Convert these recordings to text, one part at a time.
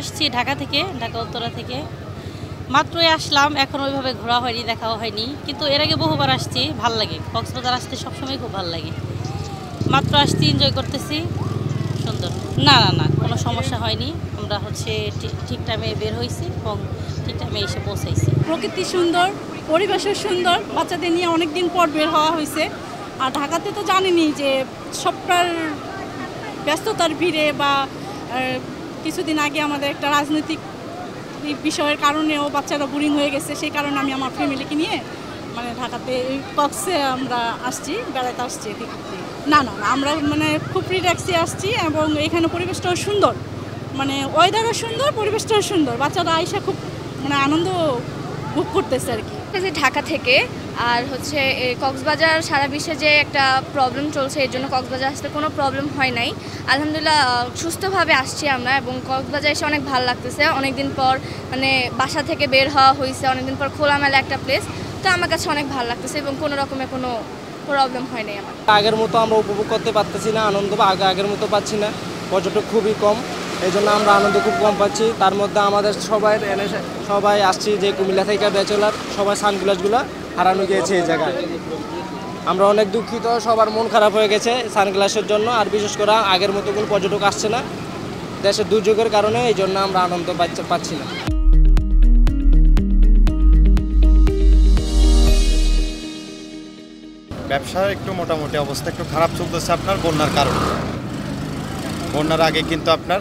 আসছি ঢাকা থেকে, ঢাকা উত্তরা থেকে। মাত্রই আসলাম, এখন ওইভাবে ঘোরা হয়নি, দেখাও হয়নি, কিন্তু এর আগে বহুবার আসছি, ভাল লাগে। কক্সবাজার আসতে সবসময় খুব ভালো লাগে। মাত্র আসছি, এনজয় করতেছি, সুন্দর। না না না, কোনো সমস্যা হয়নি। আমরা ঠিক টাইমে বের হয়েছি এবং ঠিক টাইমে এসে পৌঁছাইছি। প্রকৃতি সুন্দর, পরিবেশও সুন্দর, বাচ্চাদের নিয়ে অনেক দিন পর বের হওয়া হয়েছে। আর ঢাকাতে তো জানেনি যে সবটার ব্যস্ততার ভিড়ে বা কিছুদিন আগে আমাদের একটা রাজনৈতিক বিষয়ের কারণেও বাচ্চারা বোরিং হয়ে গেছে। সেই কারণে আমি আমার ফ্যামিলিকে নিয়ে ঢাকাতে কক্সে আমরা আসছি, বেড়াতে আসছি। না না না, আমরা খুব রিল্যাক্সে আসছি এবং এখানে পরিবেশটাও সুন্দর, ওয়েদারও সুন্দর, পরিবেশটাও সুন্দর। বাচ্চারা আইসা খুব আনন্দ ভোগ করতেছে আর কি। ঢাকা থেকে আর কক্সবাজার সারা বিশ্বে যে একটা প্রবলেম চলছে, এর জন্য কক্সবাজার আসতে কোনো প্রবলেম হয় নাই। আলহামদুলিল্লাহ সুস্থভাবে আসছি আমরা, এবং কক্সবাজার এসে অনেক ভালো লাগতেছে। অনেকদিন পর বাসা থেকে বের হওয়া হয়েছে, অনেকদিন পর খোলামেলা একটা প্লেস, তো আমার কাছে অনেক ভালো লাগতেছে এবং কোনো রকমের কোনো প্রবলেম হয় নাই আমার। আগের মতো আমরা উপভোগ করতে পারতেছি না, আনন্দ আগের মতো পাচ্ছি না। পর্যটক খুবই কম, এই জন্য আমরা আনন্দ খুব কম পাচ্ছি। তার মধ্যে আমাদের সবাই আসছি যে কুমিল্লা থেকে ব্যাচেলার, সবাই সানগ্লাসগুলো হারানো গিয়েছে এই জায়গায়। আমরা অনেক দুঃখিত, সবার মন খারাপ হয়ে গেছে সানগ্লাসের জন্য। আর বিশেষ করে আগের মতো কোনো পর্যটক আসছে না দেশের দুর্যোগের কারণে, এই জন্য আমরা আনন্দ পাচ্ছি না। ব্যবসার একটু মোটামুটি অবস্থা একটু খারাপ চলতেছে আপনার বন্যার কারণে। বন্যার আগে কিন্তু আপনার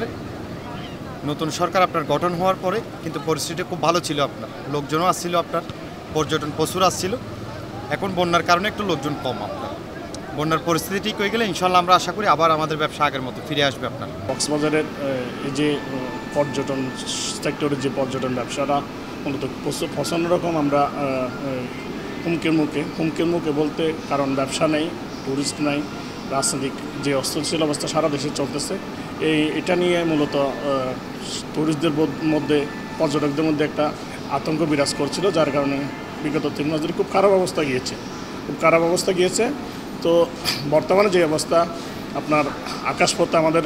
নতুন সরকার আপনার গঠন হওয়ার পরে কিন্তু পরিস্থিতি খুব ভালো ছিল, আপনার লোকজনও আসছিল, আপনার পর্যটন প্রচুর আসছিল। এখন বন্যার কারণে একটু লোকজন কম। আপনার বন্যার পরিস্থিতি ঠিক হয়ে গেলে ইনশাল্লাহ আমরা আশা করি আবার আমাদের ব্যবসা আগের মতো ফিরে আসবে। আপনার কক্সবাজারের এই যে পর্যটন সেক্টরের যে পর্যটন ব্যবসাটা মূলত প্রচণ্ড রকম আমরা হুমকির মুখে বলতে, কারণ ব্যবসা নেই, ট্যুরিস্ট নাই, রাজনৈতিক যে অস্থিতিশীল অবস্থা সারা দেশে চলতেছে, এটা নিয়ে মূলত ট্যুরিস্টদের মধ্যে, পর্যটকদের মধ্যে একটা আতঙ্ক বিরাজ করছিল, যার কারণে বিগত 3 মাস ধরে খুব খারাপ অবস্থা গিয়েছে। তো বর্তমানে যে অবস্থা, আপনার আকাশপথে আমাদের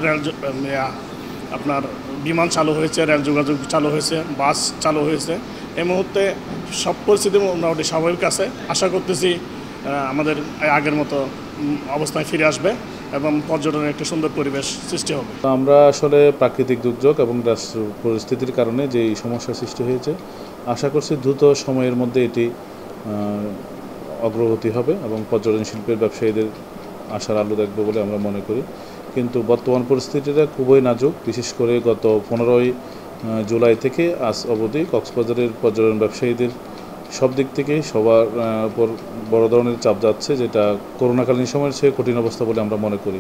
আপনার বিমান চালু হয়েছে, রেল যোগাযোগ চালু হয়েছে, বাস চালু হয়েছে। এই মুহূর্তে সব পরিস্থিতি মোটামুটি স্বাভাবিক আছে। আশা করতেছি আমাদের আগের মতো অবস্থায় ফিরে আসবে এবং পর্যটনের একটা সুন্দর পরিবেশ সৃষ্টি হবে। আমরা আসলে প্রাকৃতিক দুর্যোগ এবং রাষ্ট্র পরিস্থিতির কারণে যে সমস্যা সৃষ্টি হয়েছে, আশা করছি দ্রুত সময়ের মধ্যে এটি অগ্রগতি হবে এবং পর্যটন শিল্পের ব্যবসায়ীদের আশার আলো দেখবে বলে আমরা মনে করি। কিন্তু বর্তমান পরিস্থিতিটা খুবই নাজুক, বিশেষ করে গত 15ই জুলাই থেকে আজ অবধি কক্সবাজারের পর্যটন ব্যবসায়ীদের সব দিক থেকেই সবার উপর বড় ধরনের চাপ যাচ্ছে, যেটা করোনাকালীন সময়ের চেয়ে কঠিন অবস্থা বলে আমরা মনে করি।